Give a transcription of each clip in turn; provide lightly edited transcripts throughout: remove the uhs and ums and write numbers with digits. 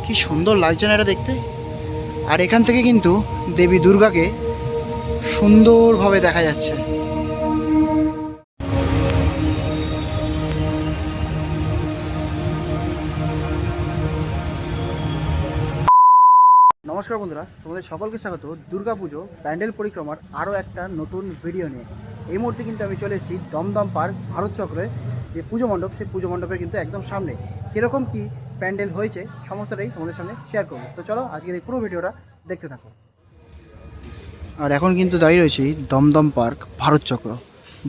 কি সুন্দর লাগছে না এটা দেখতে। আর এখান থেকে কিন্তু দেবী দুর্গাকে সুন্দরভাবে দেখা যাচ্ছে। নমস্কার বন্ধুরা, তোমাদের সকলকে স্বাগত দুর্গাপুজো প্যান্ডেল পরিক্রমার আরও একটা নতুন ভিডিও নিয়ে। এই মুহূর্তে কিন্তু আমি চলে এসেছি দমদম পার্ক ভারত চক্রে যে পুজো মণ্ডপ, সেই পুজো মণ্ডপের কিন্তু একদম সামনে কীরকম কি প্যান্ডেল হয়েছে সমস্তটাই তোমাদের সঙ্গে শেয়ার করবো। তো চলো আজকের এই পুরো ভিডিওটা দেখতে থাকো। আর এখন কিন্তু দাঁড়িয়ে রয়েছি দমদম পার্ক ভারত চক্র।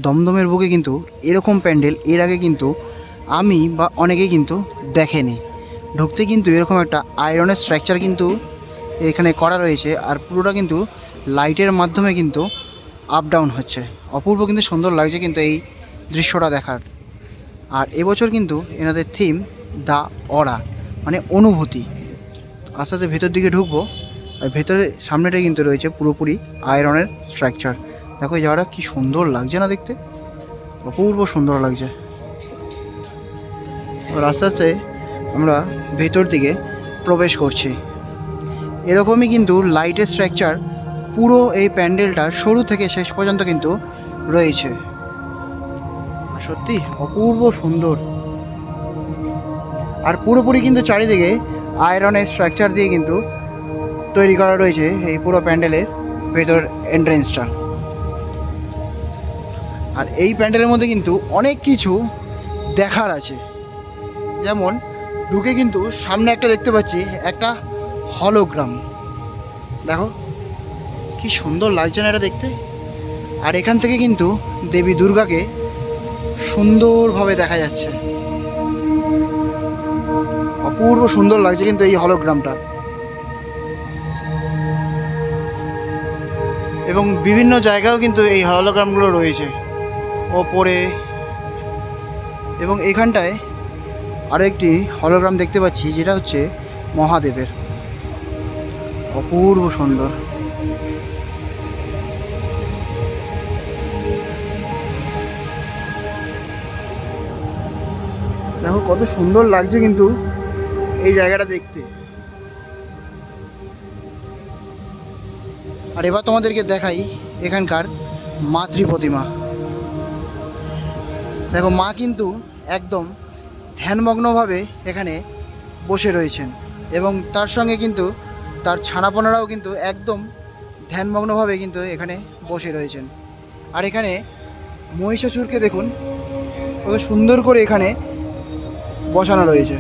দমদমের বুকে কিন্তু এরকম প্যান্ডেল এর আগে কিন্তু আমি বা অনেকেই কিন্তু দেখেনি। ঢুকতে কিন্তু এরকম একটা আয়রনের স্ট্রাকচার কিন্তু এখানে করা রয়েছে, আর পুরোটা কিন্তু লাইটের মাধ্যমে কিন্তু আপ ডাউন হচ্ছে। অপূর্ব কিন্তু সুন্দর লাগছে কিন্তু এই দৃশ্যটা দেখার। আর এবছর কিন্তু এনাদের থিম দ্য অরা, মানে অনুভূতি। আস্তে আস্তে ভেতর দিকে ঢুকবো, আর ভেতরে সামনেটাই কিন্তু রয়েছে পুরোপুরি আয়রনের স্ট্রাকচার। দেখো এই জায়গাটা কি সুন্দর লাগছে না দেখতে, অপূর্ব সুন্দর লাগছে। আর আস্তে আস্তে আমরা ভেতর দিকে প্রবেশ করছি। এরকমই কিন্তু লাইটের স্ট্রাকচার পুরো এই প্যান্ডেলটা শুরু থেকে শেষ পর্যন্ত কিন্তু রয়েছে। আর সত্যি অপূর্ব সুন্দর। আর পুরোপুরি কিন্তু চারিদিকে আয়রনের স্ট্রাকচার দিয়ে কিন্তু তৈরি করা রয়েছে এই পুরো প্যান্ডেলের ভেতর এন্ট্রেন্সটা। আর এই প্যান্ডেলের মধ্যে কিন্তু অনেক কিছু দেখার আছে। যেমন ঢুকে কিন্তু সামনে একটা দেখতে পাচ্ছি একটা হলোগ্রাম। দেখো কি সুন্দর লাগছে না এটা দেখতে। আর এখান থেকে কিন্তু দেবী দুর্গাকে সুন্দরভাবে দেখা যাচ্ছে। অপূর্ব সুন্দর লাগছে কিন্তু এই হলোগ্রামটা। এবং বিভিন্ন জায়গায়ও কিন্তু এই হলোগ্রামগুলো রয়েছে ওপরে। এবং এখানটায় আরও একটি হলোগ্রাম দেখতে পাচ্ছি, যেটা হচ্ছে মহাদেবের। অপূর্ব সুন্দর। দেখো কত সুন্দর লাগছে কিন্তু এই জায়গাটা দেখতে। আর এবার তোমাদেরকে দেখাই এখানকার মাতৃ প্রতিমা। দেখো মা কিন্তু একদম ধ্যানমগ্নভাবে এখানে বসে রয়েছেন, এবং তার সঙ্গে কিন্তু তার ছানাপোনারাও কিন্তু একদম ধ্যানমগ্নভাবে কিন্তু এখানে বসে রয়েছেন। আর এখানে মহিষাসুরকে দেখুন কত সুন্দর করে এখানে বসানো রয়েছে,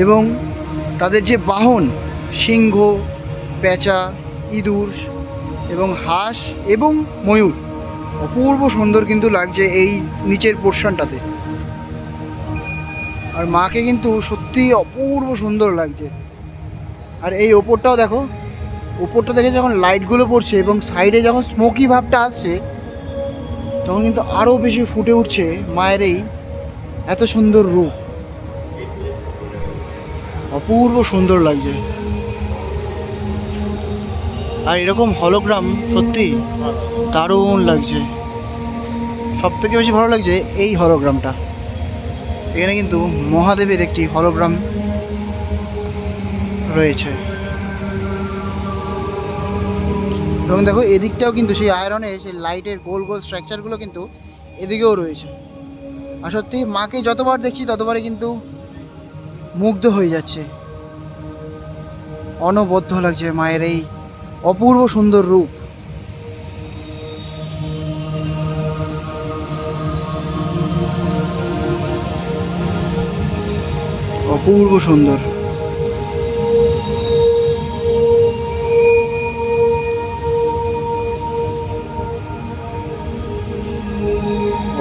এবং তাদের যে বাহন সিংহ, পেঁচা, ইঁদুর এবং হাঁস এবং ময়ূর, অপূর্ব সুন্দর কিন্তু লাগছে এই নিচের পোর্শনটাতে। আর মাকে কিন্তু সত্যি অপূর্ব সুন্দর লাগছে। আর এই ওপরটাও দেখো, ওপরটা দেখে যখন লাইটগুলো পড়ছে এবং সাইডে যখন স্মোকি ভাবটা আসছে, তখন কিন্তু আরও বেশি ফুটে উঠছে মায়ের এই এত সুন্দর রূপ। অপূর্ব সুন্দর লাগছে। আর এরকম হলোগ্রাম সত্যি দারুণ লাগছে। সব থেকে বেশি ভালো লাগছে এই হলোগ্রামটা। এখানে কিন্তু মহাদেবের একটি হলোগ্রাম রয়েছে। এবং দেখো এদিকটাও কিন্তু সেই আয়রনের সেই লাইটের গোল গোল স্ট্রাকচারগুলো কিন্তু এদিকেও রয়েছে। আর সত্যি মাকে যতবার দেখছি ততবারই কিন্তু মুগ্ধ হয়ে যাচ্ছে। অনবদ্য লাগছে মায়ের এই অপূর্ব সুন্দর রূপ। অপূর্ব সুন্দর।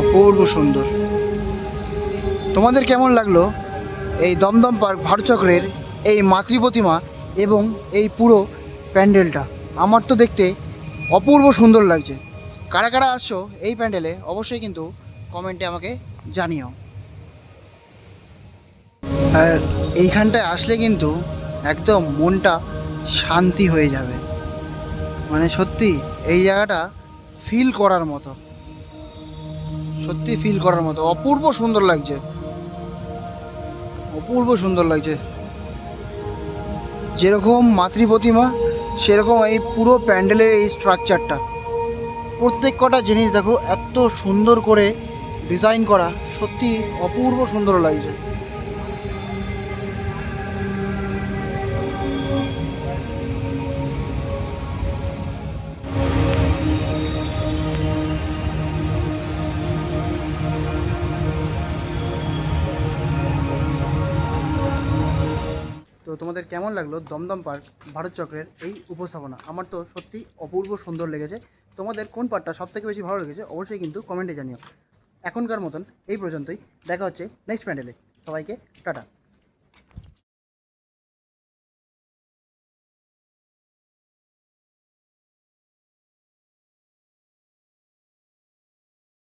অপূর্ব সুন্দর। তোমাদের কেমন লাগলো এই দমদম পার্ক ভারত চক্রের এই মাতৃ প্রতিমা এবং এই পুরো প্যান্ডেলটা? আমার তো দেখতে অপূর্ব সুন্দর লাগছে। কারা কারা আসছো এই প্যান্ডেলে অবশ্যই কিন্তু কমেন্টে আমাকে জানিও। আর এইখানটায় আসলে কিন্তু একদম মনটা শান্তি হয়ে যাবে। মানে সত্যি এই জায়গাটা ফিল করার মতো, সত্যি ফিল করার মতো। অপূর্ব সুন্দর লাগছে, অপূর্ব সুন্দর লাগছে। যেরকম মাতৃ প্রতিমা সেরকম এই পুরো প্যান্ডেলের এই স্ট্রাকচারটা, প্রত্যেক কটা জিনিস দেখো এত সুন্দর করে ডিজাইন করা, সত্যি অপূর্ব সুন্দর লাগছে। তো তোমাদের কেমন লাগলো দমদম পার্ক ভারত চক্রের এই উপস্থাপনা? আমার তো সত্যি অপূর্ব সুন্দর লেগেছে। তোমাদের কোন পার্টটা সবথেকে বেশি ভালো লেগেছে অবশ্যই কিন্তু কমেন্টে জানিও। এখনকার মতন এই পর্যন্তই, দেখা হচ্ছে নেক্সট প্যান্ডেলে। সবাইকে টাটা।